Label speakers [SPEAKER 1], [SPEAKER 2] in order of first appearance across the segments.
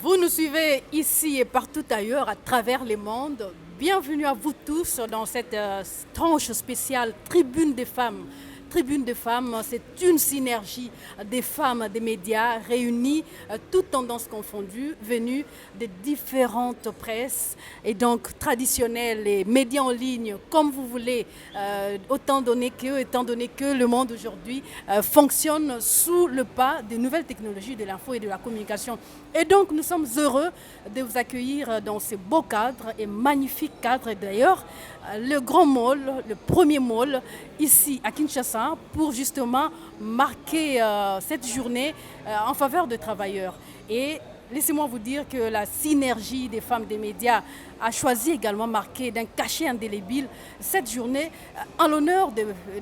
[SPEAKER 1] Vous nous suivez ici et partout ailleurs à travers le monde. Bienvenue à vous tous dans cette tranche spéciale Tribune des femmes. Tribune des femmes, c'est une synergie des femmes des médias réunies, toutes tendances confondues, venues de différentes presses et donc traditionnelles et médias en ligne, comme vous voulez, étant donné que le monde aujourd'hui fonctionne sous le pas des nouvelles technologies de l'info et de la communication. Et donc nous sommes heureux de vous accueillir dans ce beau cadre et magnifique cadre d'ailleurs, le grand mall, le premier mall ici à Kinshasa pour justement marquer cette journée en faveur des travailleurs. Et laissez-moi vous dire que la synergie des femmes des médias a choisi également marquer d'un cachet indélébile cette journée en l'honneur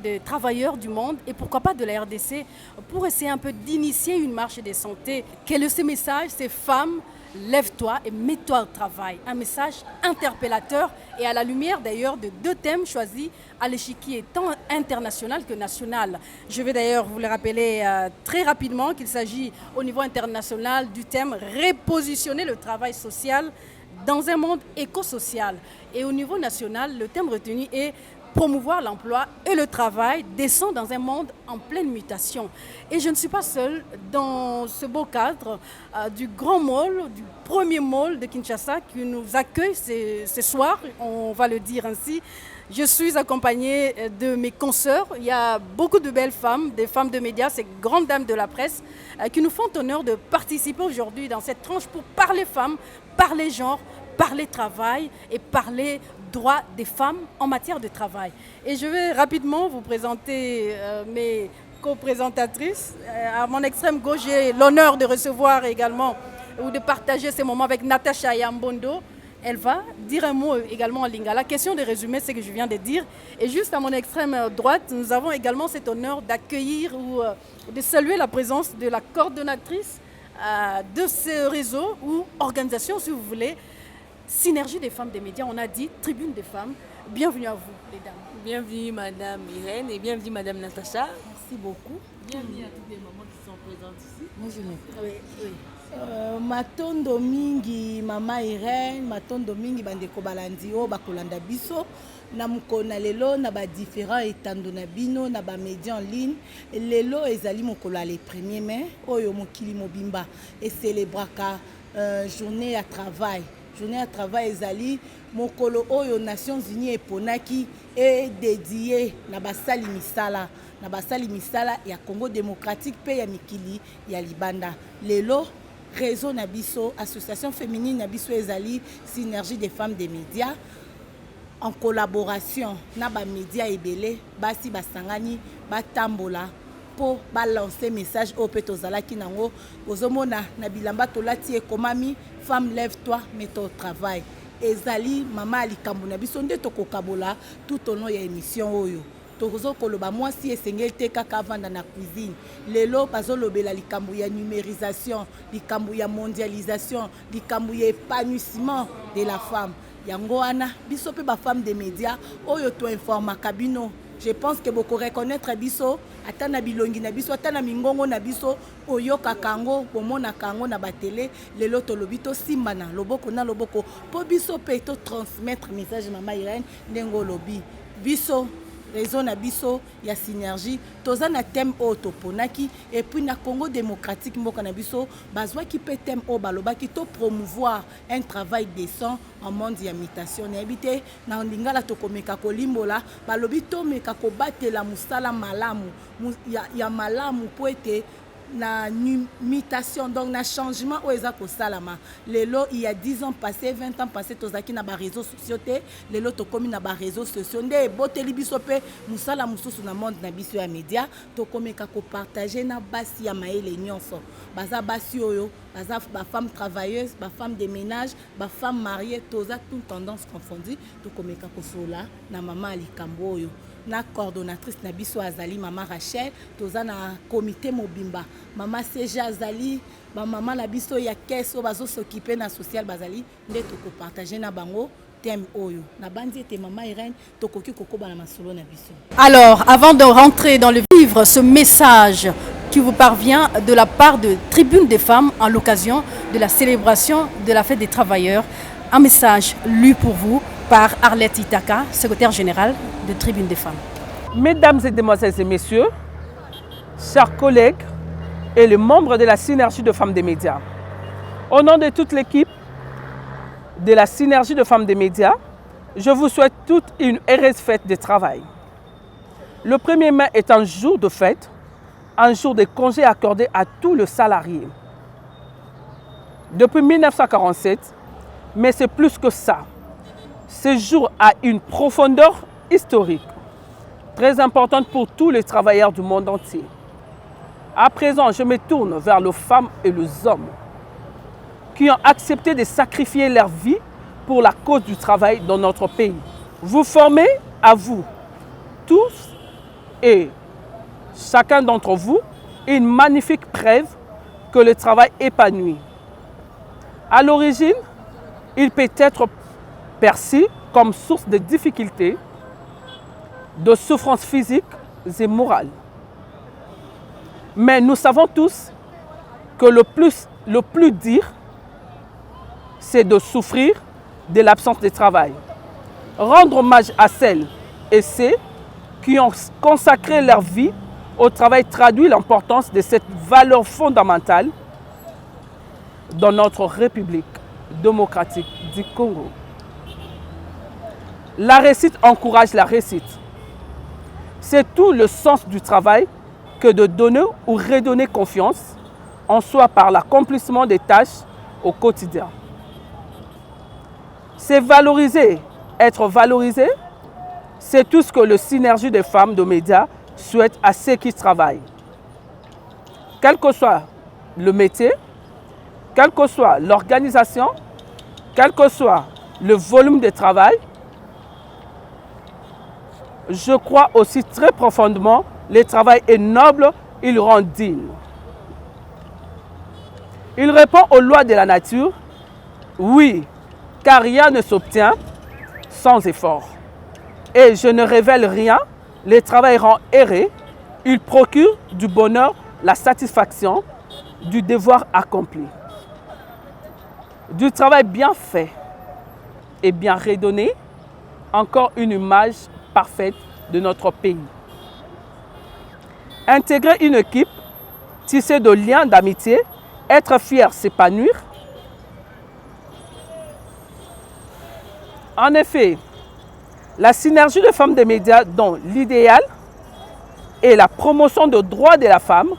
[SPEAKER 1] des travailleurs du monde et pourquoi pas de la RDC pour essayer un peu d'initier une marche des santé. Quel est ce message? C'est femmes, lève-toi et mets-toi au travail. Un message interpellateur et à la lumière d'ailleurs de deux thèmes choisis à l'échiquier tant international que national. Je vais d'ailleurs vous le rappeler très rapidement qu'il s'agit au niveau international du thème repositionner le travail social dans un monde éco-social. Et au niveau national, le thème retenu est promouvoir l'emploi et le travail décent dans un monde en pleine mutation. Et je ne suis pas seule dans ce beau cadre du grand mall, du premier mall de Kinshasa qui nous accueille ce soir, on va le dire ainsi. Je suis accompagnée de mes consoeurs. Il y a beaucoup de belles femmes, des femmes de médias, ces grandes dames de la presse qui nous font honneur de participer aujourd'hui dans cette tranche pour parler femmes, parler genre, parler travail et parler droits des femmes en matière de travail. Et je vais rapidement vous présenter mes co-présentatrices. À mon extrême gauche, j'ai l'honneur de recevoir également ou de partager ces moments avec Natacha Yambondo. Elle va dire un mot également en lingala. Question de résumer ce que je viens de dire. Et juste à mon extrême droite, nous avons également cet honneur d'accueillir ou de saluer la présence de la coordonnatrice de ce réseau ou organisation, si vous voulez, Synergie des femmes des médias, on a dit Tribune des femmes. Bienvenue à vous, les dames.
[SPEAKER 2] Bienvenue Madame Irène et bienvenue Madame Natacha.
[SPEAKER 3] Merci beaucoup.
[SPEAKER 2] Bienvenue à toutes les mamans qui sont présentes ici.
[SPEAKER 3] Oui. Matondo mingi Mama Irène, matondo mingi bandeko balandi o bakolanda biso na mukona lelo na ba différents etando na bino na ba médias en ligne. Lelo ezali mokolo le 1er mai oyo mokili mobimba et célébraka journée à travail. Journée à travail ezali mokolo oyo Nations Unies eponaki et dédié na basali misala ya Congo démocratique pe ya mikili ya libanda. Lelo réseau na biso association féminine na biso ezali synergie des femmes des médias en collaboration na ba médias ebele basi basangani batambola pour balancer message au petozalaki nango ozomona na bilamba tolati ekomami femme lève-toi mets-toi au travail ezali mama likambo na biso nde tokokabola tout au long ya émission oyo tozo koloba mwasi esengeli te kaka vanda na cuisine lelo bazolobela likambo ya numérisation likambo ya mondialisation likambo ya épanouissement de la femme yango wana biso pe ba femme des médias oyo to informaka bino. Je pense que beaucoup reconnaître biso atana bilongi na biso atana mingongo na biso oyoka kango bomona kango na batele lelo to lobito simbana loboko na loboko po biso pe to transmettre message Mama Irène ndengo lobi biso raison na biso ya synergie toza na thème otoponaki et puis na Congo démocratique mboka na biso bazwa ki pe thème o balobaki to promouvoir un travail décent en monde ya mutation na habité na lingala to komeka kolimbola balobi to meka ko batela musala malamu ya malamu po ete na mutation donc na changement o eza ko salama lelo il y a 10 ans passé 20 ans passé tozaki na ba réseaux sociaux te lelo to komi na ba réseaux sociaux nde boteli biso pe musala mususu na monde na biso ya média to komeka ko partager na basi ya maele nyonso baza basi oyo baza ba femme travailleuse ba femme de ménage ba femme mariée toza toute tendance confondue to komeka ko sola na mama likambo oyo na coordonnatrice na biso azali Mama Rachel toza na comité mobimba Mama Seja azali ba mama na biso ya keso bazo s'occuper na social bazali nde toko partager na bango thème oyo na bandi ete Mama Irène tokoki kokoba na masolo na biso.
[SPEAKER 1] Alors, avant de rentrer dans le vivre ce message qui vous parvient de la part de Tribune des femmes en l'occasion de la célébration de la fête des travailleurs. Un message lu pour vous par Arlette Itaka, secrétaire générale de Tribune des femmes.
[SPEAKER 4] Mesdames et demoiselles et messieurs, chers collègues et les membres de la Synergie de femmes des médias, au nom de toute l'équipe de la Synergie de femmes des médias, je vous souhaite toute une heureuse fête de travail. Le 1er mai est un jour de fête, un jour de congé accordé à tous les salariés. Depuis 1947, mais c'est plus que ça. Ce jour a une profondeur historique, très importante pour tous les travailleurs du monde entier. À présent, je me tourne vers les femmes et les hommes qui ont accepté de sacrifier leur vie pour la cause du travail dans notre pays. Vous formez à vous, tous et chacun d'entre vous, une magnifique preuve que le travail épanouit. À l'origine, il peut être perçu comme source de difficultés, de souffrances physiques et morales. Mais nous savons tous que le plus dur, c'est de souffrir de l'absence de travail. Rendre hommage à celles et ceux qui ont consacré leur vie au travail traduit l'importance de cette valeur fondamentale dans notre République démocratique du Congo. La réussite encourage la réussite. C'est tout le sens du travail que de donner ou redonner confiance en soi par l'accomplissement des tâches au quotidien. C'est valoriser, être valorisé, c'est tout ce que le Synergie des femmes de médias souhaite à ceux qui travaillent. Quel que soit le métier, quelle que soit l'organisation, quel que soit le volume de travail, je crois aussi très profondément que le travail est noble, il rend digne. Il répond aux lois de la nature, oui, car rien ne s'obtient sans effort. Et je ne révèle rien, le travail rend heureux, il procure du bonheur, la satisfaction du devoir accompli. Du travail bien fait et bien redonné, encore une image parfaite de notre pays. Intégrer une équipe, tisser de liens d'amitié, être fier, s'épanouir. En effet, la synergie de femmes des médias dont l'idéal est la promotion des droits de la femme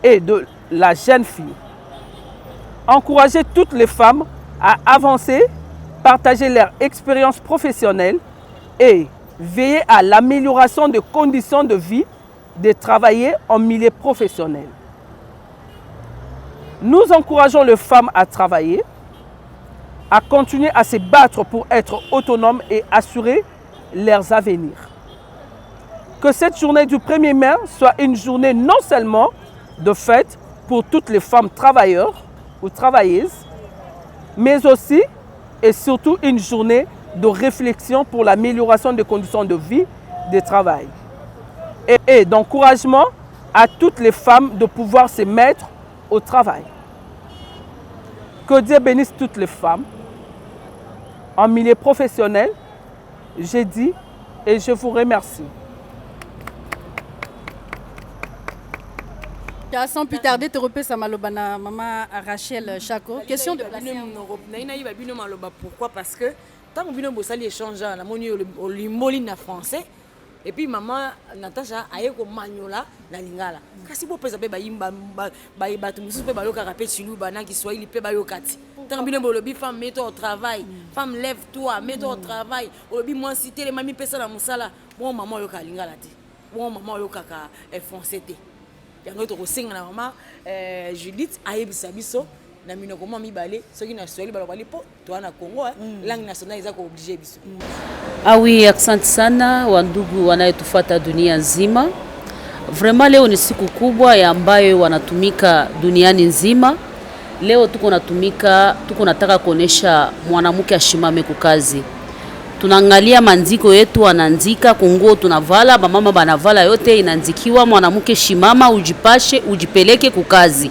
[SPEAKER 4] et de la jeune fille. Encourager toutes les femmes à avancer, partager leur expérience professionnelle et veiller à l'amélioration des conditions de vie des travailleurs en milieu professionnel. Nous encourageons les femmes à travailler, à continuer à se battre pour être autonomes et assurer leurs avenirs. Que cette journée du 1er mai soit une journée non seulement de fête pour toutes les femmes travailleurs ou travailleuses, mais aussi et surtout une journée de réflexion pour l'amélioration des conditions de vie de travail et d'encouragement à toutes les femmes de pouvoir se mettre au travail. Que Dieu bénisse toutes les femmes. En milieu professionnel, j'ai dit et je vous remercie.
[SPEAKER 1] Sans plus tarder, te repères à Malobana, maman Rachel Chako. Question de
[SPEAKER 2] pourquoi? Parce que tant que vous avez échangé la monnaie au limoli en français, et puis maman Natacha a eu comme magnola la lingala. Kasi vous pouvez ba yimba ba ibatu musu pe ba yoka rapé chilou bana qui soit il pe ba yokati. Tant que vous avez femme mets-toi au travail, femme lève-toi, mets-toi au travail. Obi moi citer les mami pesa la musala. Bon maman yoka lingala ti. Bon maman yoka ka français té. Yango to kosenga na maman Judith ayebisa biso na minoko mami balé soki na swali balobali po to na Congo langue nationale za ko obligé biso.
[SPEAKER 5] Ah oui, asante sana wandugu wanayetufuata dunia nzima. Vraiment leo ni siku kubwa ya ambayo wanatumika duniani nzima. Leo tuko nataka kuonesha mwanamke ashimame kukazi. tunaangalia mandiko yetu anaandika kunguo tunavala, bamama banavala yote inaandikiwa mwanamke shimama, ujipashe, ujipeleke kukazi.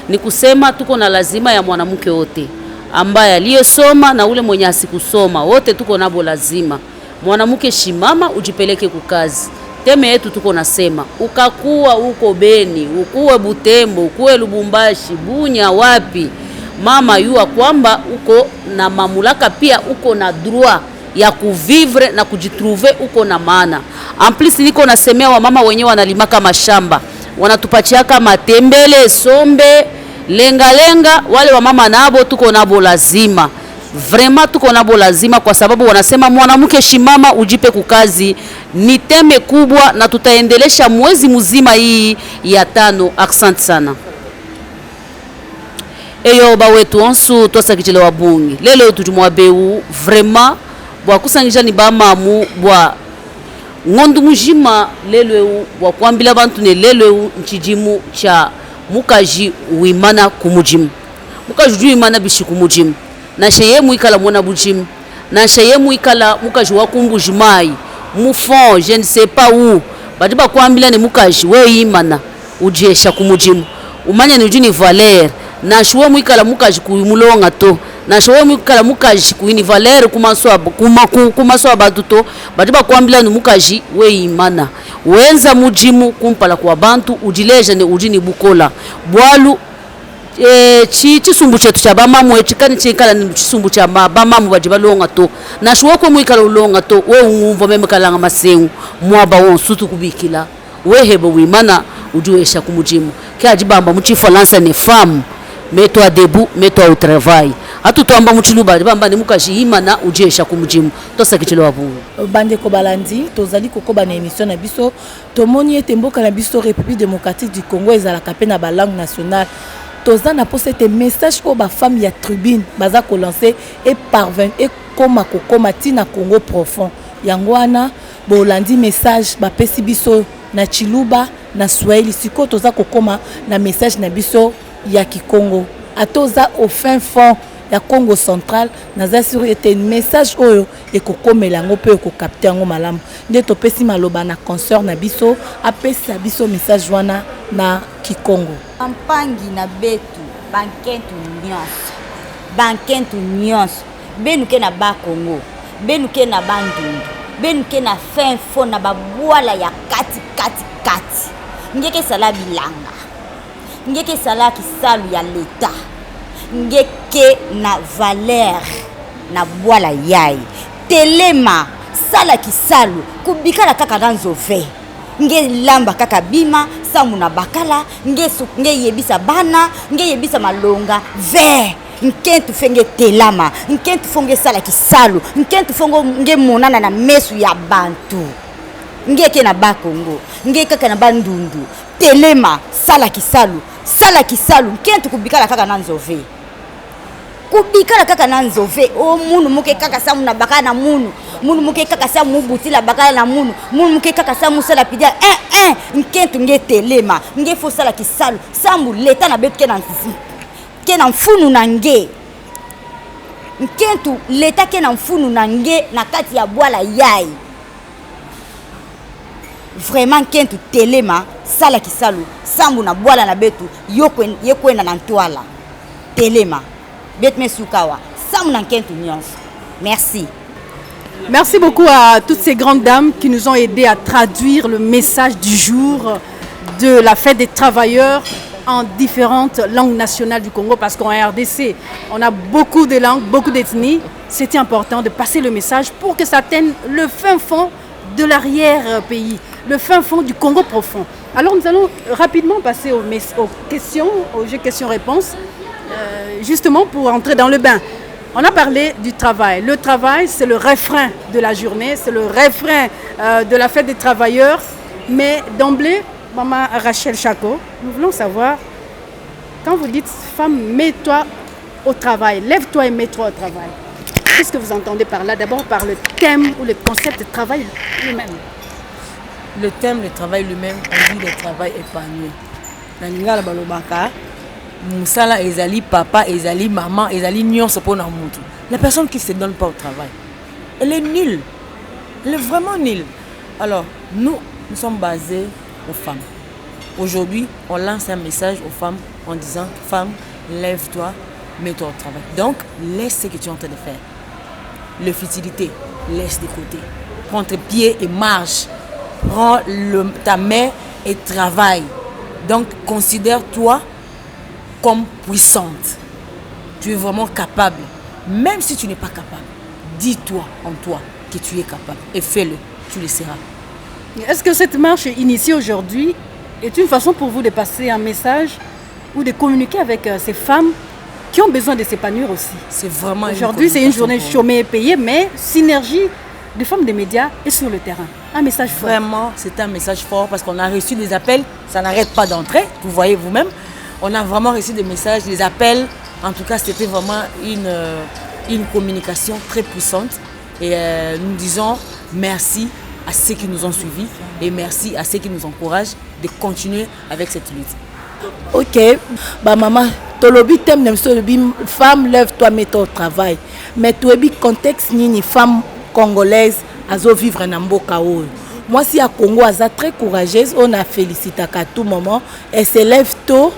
[SPEAKER 5] Ni kusema tuko na lazima ya mwanamke wote ambaye aliyesoma na ule mwenye asikusoma, wote tuko nabo lazima. Mwanamke shimama, ujipeleke kukazi. Teme yetu tuko nasema, ukakuwa uko Beni, ukuwe Butembo, ukuwe Lubumbashi, Bunya, wapi, mama yua kwamba uko na mamulaka, pia uko na droit ya kuvivre na kujitrouver, uko na maana. En plus niko nasemea wa mama wenyewe wanalimaka mashamba, wanatupachiaka matembele, sombe, lenga, wale wa mama nabo tuko nabo lazima. Vraiment tuko nabo lazima, kwa sababu wanasema mwanamke shimama, ujipe kukazi. Ni teme kubwa na tutaendelesha mwezi mzima hii ya 5. Asante sana. Eyo ba wetu onsu tosakitele wa bungi. Lelo tujumwa beu vraiment bwa kusangisha ni ba mamu bwa ngondu mujima lelo bwa kwambila bantu ne lelo nchijimu cha mukaji wimana kumujimu. Mukaji wimana bishi kumujimu. Na sheye muikala mwana bujimu. Na sheye muikala mukaji wakumbujimai. Mufon je ne sais pas où. Badiba kwambila ne mukaji we imana ujesha kumujimu. Umanya ni ujini Valère. Na shuwe muikala mukaji kuimulonga to. Na shuwe muikala mukaji kuini Valère kumaswa baduto. Badiba kwambila ni mukaji we imana. Wenza mujimu kumpala kwa bantu ujileja ne ujini bukola. Bwalu chisumbu chetu cha bamamu echikani chikala ni chisumbu cha bamamu bajiba longa to. Na shuwe kwa muikala ulonga to. We ungumvo memekalanga masengu. Mwaba wonsutu kubikila. We hebo wimana ujuesha kumujimu. Kia jibamba mchifu lansa ne femme. Mets-toi debout, mets-toi au travail. Atu tuamba mchiluba jibamba ni mukaji imana ujuesha kumujimu. Tosa kichilo wabungu.
[SPEAKER 3] Bande ko balandi, tozali kokoba na émission na biso. Tomoni ete mboka na biso République démocratique du Congo ezalaka pe na ba langue nationale. Toza na poste ete message ko ba femme ya tribune baza ko lancer et parvient et koma kokoma tina Congo profond. Yangwana bolandi message ba pesi biso na Chiluba na Swahili siko toza kokoma na message na biso ya Kikongo atoza au fin fond ya Congo central naza sur ete message oyo ekokomela ngo pe ko capter ngo malamu nde to pesi maloba na concert na biso apesa biso message wana na Kikongo
[SPEAKER 6] ampangi na betu bankentu nyonso benuke na ba Congo benuke na bandundu benuke na fin fond na babwala ya kati ngeke sala bilanga ngeke sala kisalu ya leta ngeke na Valère na bwala yai telema sala kisalu kubikala kaka na nzove nge lamba kaka bima samu na bakala nge yebisa bana nge yebisa malonga ve nkentu fenge telama nkentu fonge sala kisalu nkentu fongo nge monana na mesu ya bantu ngeke na ba Congo nge kaka na bandundu telema sala kisalu nkentu kubikala kaka na nzove o munu muke kaka samu na bakala na munu muke kaka samu butila bakala na munu muke kaka samu sala pidia nkentu nge telema nge fo sala kisalu samu leta na betu ke na mfunu na nge nkentu leta ke na mfunu na nge na kati ya bwala yai vraiment kentu telema sala kisalu sambu na bwala na betu yekwenda na ntwala telema bet mesukawa sambu na kentu nyonso. Merci.
[SPEAKER 1] Merci beaucoup à toutes ces grandes dames qui nous ont aidé à traduire le message du jour de la fête des travailleurs en différentes langues nationales du Congo, parce qu'en RDC, on a beaucoup de langues, beaucoup d'ethnies. C'était important de passer le message pour que ça atteigne le fin fond de l'arrière-pays, le fin fond du Congo profond. Alors nous allons rapidement passer aux questions, aux jeux questions-réponses, justement pour entrer dans le bain. On a parlé du travail. Le travail, c'est le refrain de la journée, c'est le refrain de la fête des travailleurs. Mais d'emblée, Maman Rachel Chako, nous voulons savoir, quand vous dites femme, mets-toi au travail, lève-toi et mets-toi au travail. Qu'est-ce que vous entendez par là? D'abord par le thème ou le concept de travail lui-même.
[SPEAKER 2] Le thème, le travail lui-même, on dit le travail épanoui. Na lingala balobaka, musala ezali papa, ezali maman, ezali nyonso pona mutu. La personne qui se donne pas au travail, elle est nulle. Elle est vraiment nulle. Alors, nous sommes basés aux femmes. Aujourd'hui, on lance un message aux femmes en disant, femme, lève-toi, mets-toi au travail. Donc, laisse ce que tu es en train de faire. Le futilité, laisse de côté. Prends tes pieds et marche. Prends ta main et travaille. Donc, considère-toi comme puissante. Tu es vraiment capable. Même si tu n'es pas capable, dis-toi en toi que tu es capable et fais-le, tu le seras.
[SPEAKER 1] Est-ce que cette marche initiée aujourd'hui est une façon pour vous de passer un message ou de communiquer avec ces femmes qui ont besoin de s'épanouir aussi?
[SPEAKER 2] C'est vraiment
[SPEAKER 1] aujourd'hui, c'est une journée chômée et payée, mais synergie des femmes des médias est sur le terrain. Un message fort.
[SPEAKER 2] Vraiment, c'est un message fort parce qu'on a reçu des appels, ça n'arrête pas d'entrer, vous voyez vous-même. On a vraiment reçu des messages, des appels. En tout cas, c'était vraiment une communication très puissante. Et nous disons merci à ceux qui nous ont suivis et merci à ceux qui nous encouragent de continuer avec cette lutte.
[SPEAKER 3] Ok, bah maman, tolobi thème femme lève-toi, mets-toi au travail. Mais tolobi contexte ni femme congolaise azo vivre na mboka oyo. Moi si à Congo aza très courageuse, on a félicité à tout moment, elle se lève tôt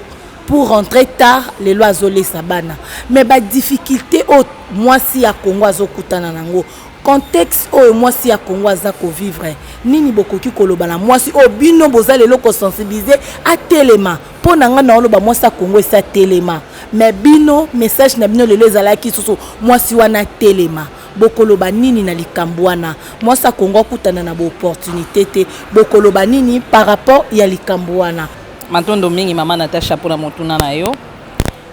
[SPEAKER 3] pour rentrer tard les lois zolé sabana. Mais ba difficulté moi si à Congo azo kutana nango. Contexte moi si à Congo aza ko vivre nini bokoki koloba na moi si bino boza lelo ko sensibiliser à telema po nanga na oloba moi sa Congo sa telema mais bino message na bino lelo ezala ki susu moi si wana telema bokoloba nini na likambwana moi sa Congo kutana na bo opportunité te bokoloba nini par rapport ya likambwana.
[SPEAKER 4] Matondo mingi mama Natasha pour la motuna na yo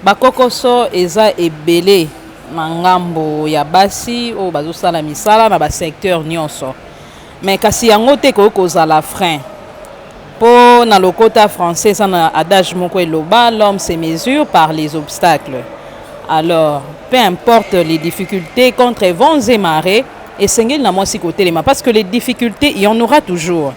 [SPEAKER 4] bakokoso eza ebele na ngambo ya basi o bazosala misala na ba secteur nyonso mais kasi yango te kozala frein po na lokota français ça na adage moko eloba l'homme se mesure par les obstacles. Alors peu importe les difficultés contre vents et marées esengeli na mwasi kotelema parce que les difficultés il y en aura toujours.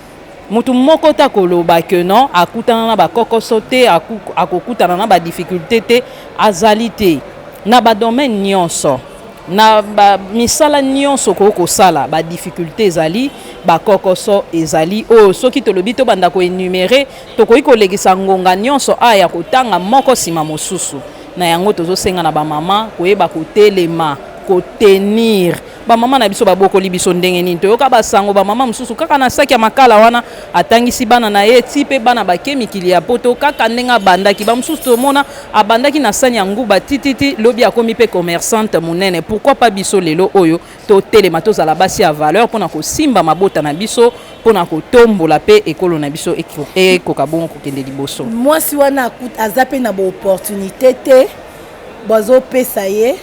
[SPEAKER 4] Mutu moko ta koloba que non akutana na ba kokoso te akokutana na ba difficulté te azali te na ba domaine nyonso na ba misala nyonso ko sala ba difficulté ezali ba kokoso ezali soki tolobi to banda ko énumérer to koyi ko legisa ngonga nyonso aya kotanga moko sima mosusu na yango tozosenga na ba mama koyeba kotelema kotenir ba mama na biso babokoli biso ndenge nini toyoka basango ba mama mususu kaka na saki ya makala wana atangisi bana na ye ti pe bana bakemikili ya poto kaka ndenga bandaki ba mususu tomona abandaki na sani ya nguba tititi lobi akomi pe commerçante munene. Pourquoi pas biso lelo oyo to telema tozala basi ya valeur pona ko simba mabota na biso pona ko tombola pe ekolo na biso ekoka bongo kokende liboso.
[SPEAKER 3] Moi si wana azape na bo opportunité te bazo pesa ye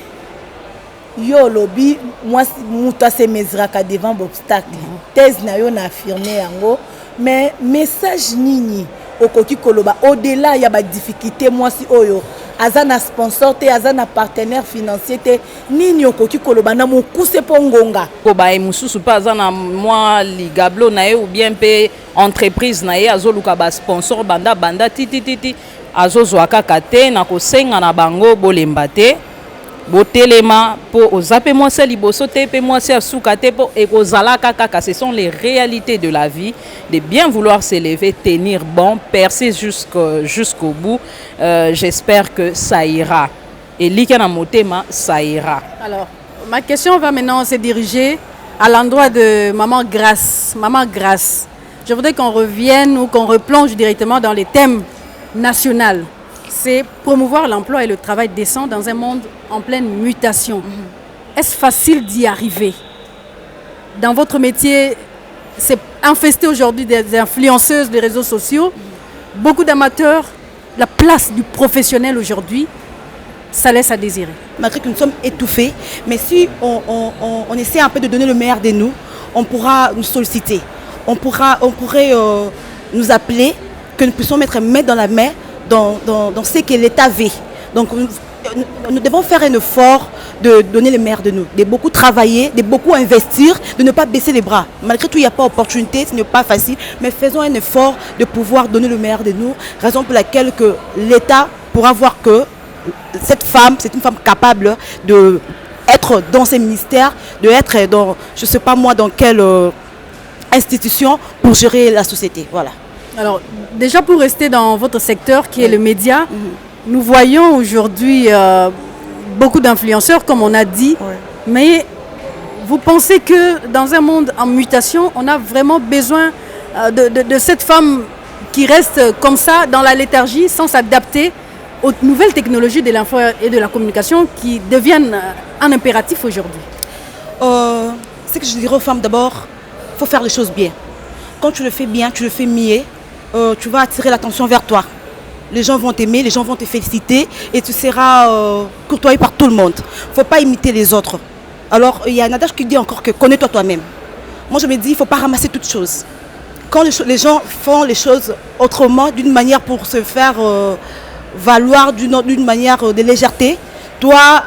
[SPEAKER 3] yo lobi moi muta se mesraka devant obstacle thèse na yo na affirmer yango mais message nini okoki koloba au-delà ya ba difficulté moi si oyo azana sponsor te azana partenaire financier te nini okoki koloba na mokuse po ngonga
[SPEAKER 4] ko ba mususu pa azana moi ligablo na ye ou bien pe entreprise na ye azoluka ba sponsor banda titititi azozwa kaka te na kosenga na bango bolemba te botelema po ozape mwasi liboso te pe mwasi asuka te po ekozala kaka. Ce sont les réalités de la vie, de bien vouloir s'élever, tenir bon, percer jusqu'au bout. J'espère que ça ira. Et likana motema, ça ira.
[SPEAKER 1] Alors, ma question va maintenant se diriger à l'endroit de Maman Grâce. Maman Grâce, je voudrais qu'on revienne ou qu'on replonge directement dans les thèmes nationaux. C'est promouvoir l'emploi et le travail décent dans un monde en pleine mutation. Est-ce facile d'y arriver? Dans votre métier, c'est infesté aujourd'hui des influenceuses des réseaux sociaux, beaucoup d'amateurs. La place du professionnel aujourd'hui, ça laisse à désirer.
[SPEAKER 3] Malgré que nous sommes étouffés, mais si on essaie un peu de donner le meilleur de nous, on pourra nous solliciter. On pourrait nous appeler, que nous puissions mettre main dans la main dans ce que l'État veut. Donc nous devons faire un effort de donner le meilleur de nous, de beaucoup travailler, de beaucoup investir, de ne pas baisser les bras. Malgré tout, il n'y a pas d'opportunité, ce n'est pas facile, mais faisons un effort de pouvoir donner le meilleur de nous, raison pour laquelle que l'État pourra voir que cette femme, c'est une femme capable de
[SPEAKER 7] être dans ces ministères, de être dans, je ne sais pas moi, dans quelle institution pour gérer la société. Voilà.
[SPEAKER 1] Alors, déjà pour rester dans votre secteur qui est le média, nous voyons aujourd'hui beaucoup d'influenceurs, comme on a dit, mais vous pensez que dans un monde en mutation, on a vraiment besoin de cette femme qui reste comme ça dans la léthargie sans s'adapter aux nouvelles technologies de l'info et de la communication qui deviennent un impératif aujourd'hui?
[SPEAKER 7] C'est que je dirais aux femmes d'abord, il faut faire les choses bien. Quand tu le fais bien, tu le fais mieux, tu vas attirer l'attention vers toi. Les gens vont t'aimer, les gens vont te féliciter et tu seras courtoyé par tout le monde. Il ne faut pas imiter les autres. Alors, il y a un adage qui dit encore que connais-toi toi-même. Moi, je me dis, il ne faut pas ramasser toutes choses. Quand les gens font les choses autrement, d'une manière pour se faire valoir d'une manière de légèreté, toi,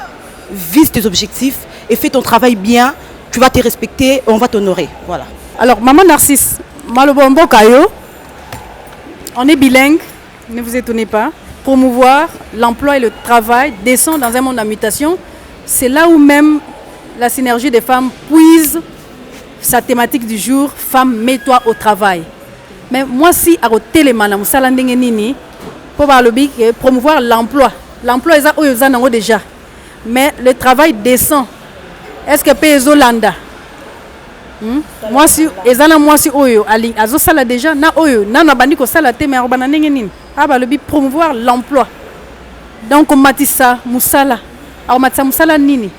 [SPEAKER 7] vise tes objectifs et fais ton travail bien, tu vas te respecter, on va t'honorer. Voilà.
[SPEAKER 1] Alors, Maman Narcisse, Malobombo Kayo, on est bilingue, ne vous étonnez pas. Promouvoir l'emploi et le travail décent dans un monde en mutation, c'est là où même la synergie des femmes puise sa thématique du jour, femme, mets-toi au travail. Mais moi, si à téléman, pour promouvoir l'emploi. L'emploi est déjà. Mais le travail décent, est-ce que Pezo Landa? Moi, si moi si oyo ali azo sala déjà na oyo na bandi ko sala te mais robana ndenge nini aba le promouvoir l'emploi. Donc matissa musala au matissa musala nini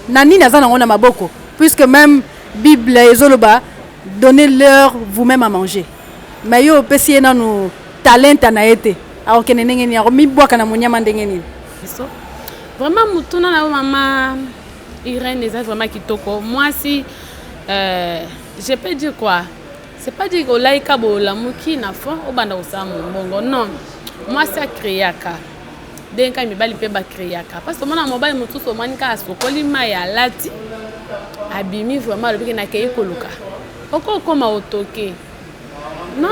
[SPEAKER 1] na nini azana ngona maboko puisque même Bible ezoloba donnez-leur vous-même à manger. Mais yo pesi na no talent na été alors que ndenge nini ro mi bwaka na munyama ndenge nini.
[SPEAKER 8] Vraiment mutuna na maman Irène est vraiment kitoko. Moi si je peux dire quoi? C'est pas dire que laïka bo la muki na fond au banda osamo bongo non. Moi c'est créaka. Denka mi bali pe ba créaka parce que mon mobile mutu so manika sokoli maya lati abimi vraiment le biki na kei koluka. Oko koma otoke. Non?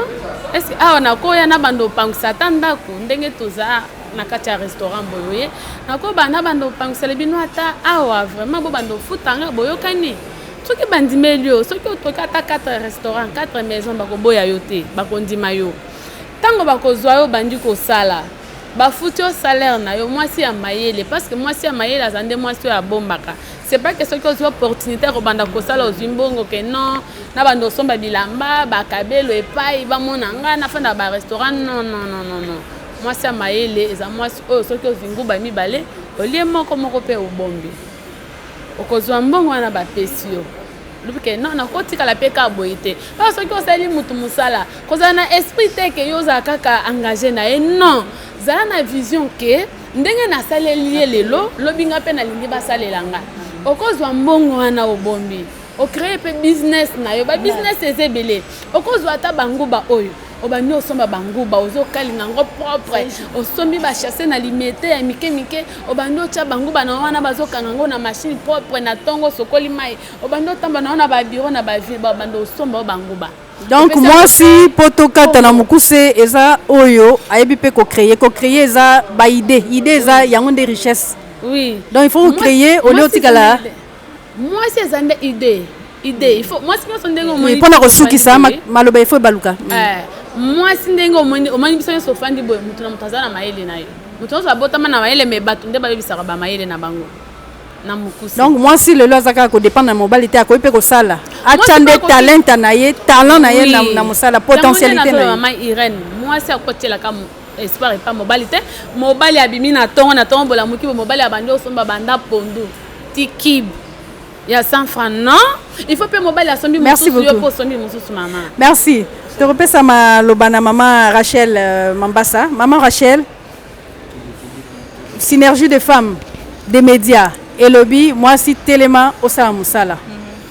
[SPEAKER 8] Est-ce que ah na ko ya na bando pangsa tandako ndenge toza na kati ya restaurant boyoye na ko bana bando pangsa le bino ata awa vraiment bo bando futanga boyokani. Ce qui est bandimé, ce qui est 4 restaurants, 4 maisons, bakoboya yote, bakondima yo. Tango bakozwa yo bandi ko sala, ba futi au salaire na yo moi si ya mayele parce que moi si ya mayele azande moi si ya bombaka. C'est pas que ce qui est opportunité ko banda ko sala au zimbongo que non, na bando somba bilamba, bakabelo epai ba monanga na fanda ba restaurant non. Moi si ya mayele eza moi ce qui est zingu ba mibale, olie moko pe o bombi. Okozwa mbongo wana ba pesio. Luke non na kotika la peka boité. Parce que osali mutu musala, kozana na esprit te ke yoza kaka engagé na e non. Zala na vision ke ndenge na saleli lelo, lobinga pe na lingi ba salelanga. Okozwa mbongo wana obombi. O créer pe business na yo, ba business ezebele. Okozwa ta banguba oyo. Obani osomba banguba ozo kalinga ngo propre osombi ba chasser na limité ya mike obani ocha banguba na wana bazokanga ngo na machine propre na tongo sokoli mai obani otamba na wana ba bureau na ba vie ba bando osomba banguba.
[SPEAKER 1] Donc moi si potokata na mukuse eza oyo ayebi pe ko créer eza ba idée eza yango de richesse.
[SPEAKER 8] Oui.
[SPEAKER 1] Donc il faut créer au lieu tikala.
[SPEAKER 8] Moi si eza idée il faut moi si on ndengo
[SPEAKER 1] moi pour na kosuki sa maloba il faut baluka.
[SPEAKER 8] Moi si ndengo omoni biso so fandi boy mutu na mutazana maele na yo mutu so abotama na maele me batu nde ba bisaka ba maele na bango na mukusi. Donc
[SPEAKER 1] moi si le lozaka ko dépendre na mobilité ko pe ko sala achande talent na ye na musala potentialité na
[SPEAKER 8] maman Irène moi si akotela ka espoir et pas mobilité mobali abimi na tongo bola muki mobali abandi osomba banda pondu tikib. Il y a 100 francs, non? Il faut payer mobile à son bimou.
[SPEAKER 1] Merci beaucoup. Merci. Je te repère ça, maman Rachel Mambassa. Maman Rachel, synergie des femmes, des médias et lobby, moi si téléma au Salamoussala.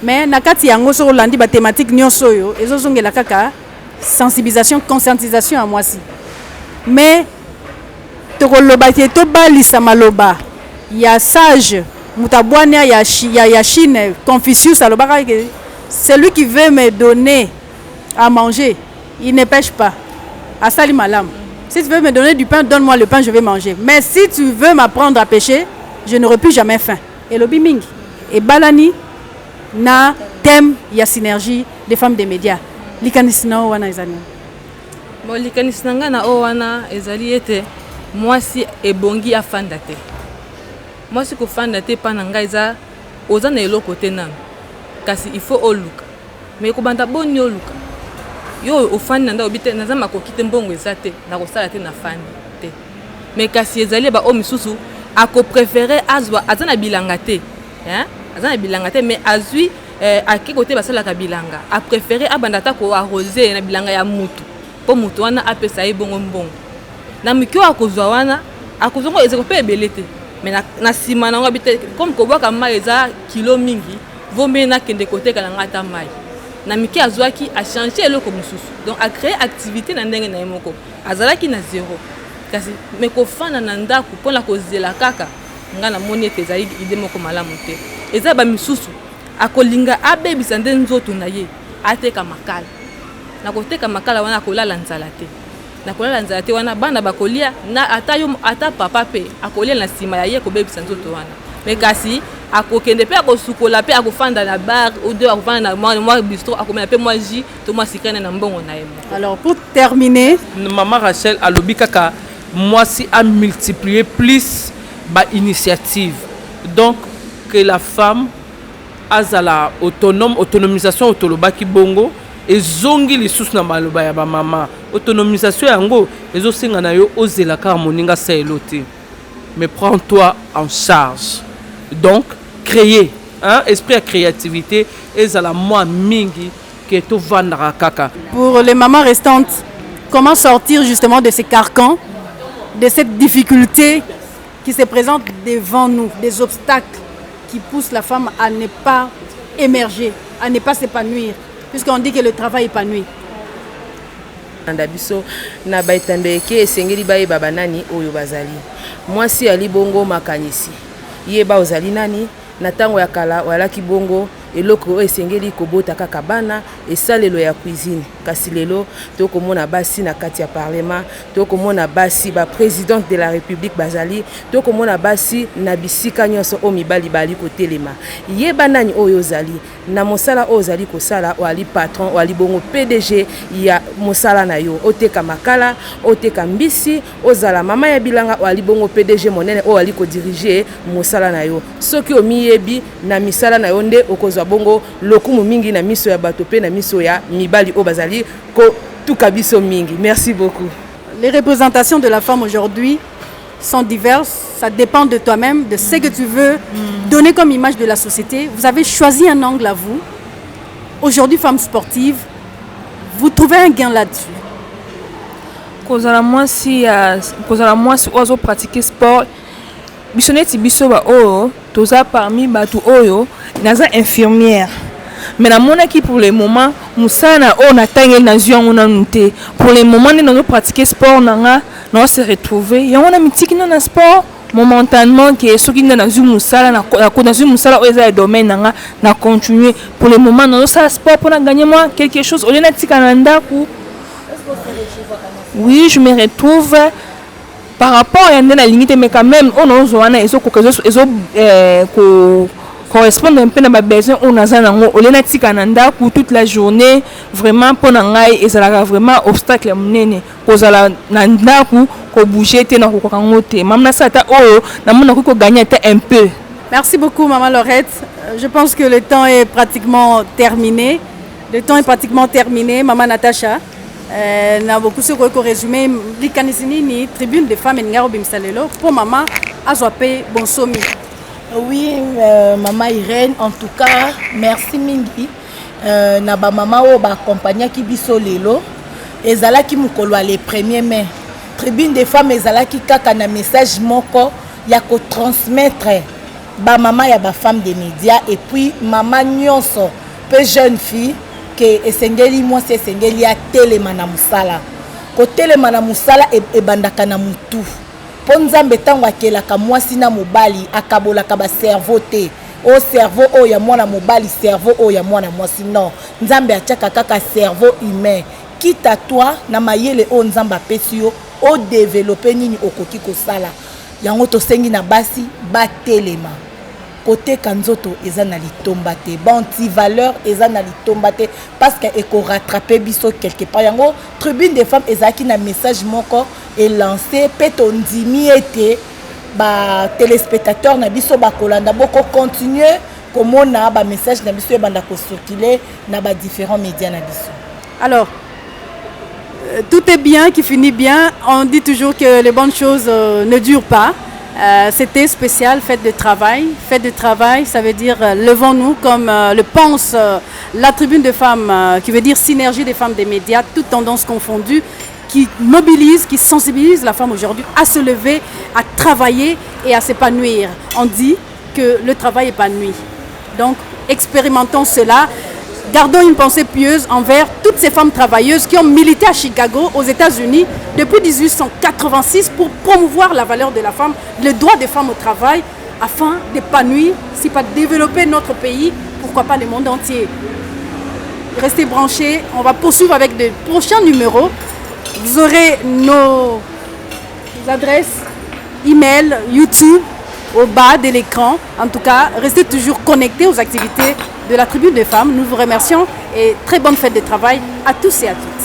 [SPEAKER 1] Mais nakati yango sur l'andi ba thématique nyonsoyo, ezozonge la kaka sensibilisation, conscientisation à moi si. Mais tokoloba to balisa maloba. Il y a sage Mutabwania ya Chine, Confucius, c'est lui qui veut me donner à manger. Il ne pêche pas. Asali malam. Si tu veux me donner du pain, donne-moi le pain, je vais manger. Mais si tu veux m'apprendre à pêcher, je n'aurai plus jamais faim. Et le biming. et balani na thème ya synergie des femmes des médias. Likanisina wana ezali.
[SPEAKER 9] Bon likanisina na wana ezali ete mwasi ebongi afanda te. Mwasi ko fanda te pa na ngai eza oza na eloko te nanu. Kasi il faut oluka. Mais ko banda boni oluka. Yo ofandi nda obite naza makoki te mbongo eza te na kosala te na fandi te. Mais kasi ezali ba o misusu ako préférer azwa azana bilanga te. Hein? Azana bilanga te mais azui aki côté basala ka bilanga. A préférer abanda ta ko arroser na bilanga ya mutu. Po mutu wana apesa ye bongo mbongo. Na mikyo akozwa wana akozongo ezeko pe ebelete. Mais na sima na ngabite comme ko boka mai eza kilo mingi, vombe na kende côté kala ngata mai. Na miki azwaki a changer eloko mususu. Donc a créer activité na ndenge na yemoko. Azalaki na zéro. Kasi me ko fana na ndaku pona ko zela kaka ngana moni te zaidi ide moko malamu te. Eza ba misusu akolinga abebisa nde nzoto na ye ateka makala. Na koteka makala wana kolala nzala te. Na kolala nzala te wana bana bakolia na ata papa pe akolia na sima ya ye ko bebisa nzoto wana. Mais kasi akokende pe akosukola pe akofanda na bar ou deux akofanda na moi bistrot akomena pe moi ji to moi sikane na mbongo na yemo.
[SPEAKER 1] Alors pour terminer,
[SPEAKER 4] maman Rachel alobi kaka moi si a multiplié plus ba initiative. Donc que la femme azala autonomisation autolobaki bongo et zongi les sous na maloba ya ba mama autonomisation yango ezo singa na yo ozela ka moninga sa elote. Mais prends-toi en charge. Donc créer esprit de créativité et à la moi mingi que to vandara kaka.
[SPEAKER 1] Pour les mamans restantes, comment sortir justement de ces carcans, de cette difficulté qui se présente devant nous, des obstacles qui poussent la femme à ne pas émerger, à ne pas s'épanouir, puisqu'on dit que le travail épanouit.
[SPEAKER 2] Ndabiso na baitandeke esengeli baye baba nani oyo bazali. Mwasi ali bongo makanisi. Yeba ozali nani na tango ya kala wala kibongo eloko esengeli kobota kaka bana esalelo ya cuisine. Kasi lelo tokomona basi na kati ya parlement, tokomona basi ba présidente de la République bazali, tokomona basi na bisika nyonso o mibali bali kotelema. Yeba nani oyo ozali na mosala ozali kosala wali patron wali bongo PDG ya mosala na yo oteka makala oteka mbisi ozala mama ya bilanga wali bongo PDG monene o wali ko diriger mosala na yo soki omiyebi na misala na yo nde okozwa bongo lokumu mingi na miso ya bato pe na miso ya mibali o bazali ko tukabiso mingi. Merci beaucoup.
[SPEAKER 1] Les représentations de la femme aujourd'hui sont diverses, ça dépend de toi-même, de ce que tu veux donner comme image de la société. Vous avez choisi un angle à vous. Aujourd'hui, femme sportive, vous trouvez un gain là-dessus.
[SPEAKER 10] Kozala mwasi ozo pratiquer sport. Bisoneti bisoba oyo toza parmi batu oyo naza infirmière. Mais na mona qui pour le moment musana o na tangel na zuango na nte. Pour le moment nous pratiquer sport nanga na se retrouver. Ya on a mitiki na sport momentanément que soki na zu musala na zu musala o eza domaine nanga na continuer. Pour le moment nous ça sport pour na gagner moi quelque chose au lieu na tika na ndaku. Oui, je me retrouve par rapport à la limite mais quand même on a zoana ezo correspondre un peu à ma besoin on a zanango olena tika nanda pour toute la journée vraiment pour nangai ezalaka vraiment obstacle munene kozala nanda ko bouger te na ko kangote mamna sata oyo na mona ko gagner un peu.
[SPEAKER 1] Merci beaucoup maman Laurette. Je pense que le temps est pratiquement terminé. Maman Natacha. Na beaucoup ce qu'on résumé likanisini ni tribune de femmes ngaro bimsalelo pour maman azwape bonsomi.
[SPEAKER 3] Oui, maman Irène, en tout cas, merci mingi. Na ba mama o ba accompagner ki biso lelo. Ezala ki mukolo les 1er mai. Tribune des femmes ezala ki kaka na message moko ya ko transmettre ba mama ya ba femme des médias et puis maman nyonso peu jeune fille que esengeli moi c'est esengeli ya telema na musala. Ko telema na musala e bandaka na mutu. Po nzambe tango akelaka mwasi na mobali akabolaka ba cerveau te o cerveau o ya mwana mobali cerveau o ya mwana mwasi non nzambe atiaka kaka cerveau humain quitte à toi na mayele o nzambe apesi yo o développer nini okoki kosala yango tosengi na basi batelema côté kanzoto eza na litomba te banti valeur eza na litomba te parce que eko rattraper biso quelque part yango tribune des femmes ezaki na message moko et lancé peto ndimi ete ba téléspectateurs na biso ba kolanda boko continuer komona ba message na biso ebanda ko circuler na ba différents médias na biso.
[SPEAKER 1] Alors tout est bien qui finit bien. On dit toujours que les bonnes choses ne durent pas. C'était spécial, fête de travail. Fête de travail, ça veut dire levons-nous comme le pense la tribune de femmes, qui veut dire synergie des femmes des médias, toutes tendances confondues, qui mobilise, qui sensibilise la femme aujourd'hui à se lever, à travailler et à s'épanouir. On dit que le travail épanouit. Donc expérimentons cela. Gardons une pensée pieuse envers toutes ces femmes travailleuses qui ont milité à Chicago, aux États-Unis, depuis 1886 pour promouvoir la valeur de la femme, le droit des femmes au travail, afin d'épanouir, si pas développer notre pays, pourquoi pas le monde entier. Restez branchés, on va poursuivre avec de prochains numéros. Vous aurez nos adresses, email, YouTube, au bas de l'écran. En tout cas, restez toujours connectés aux activités de la tribune des femmes. Nous vous remercions et très bonne fête de travail à tous et à toutes.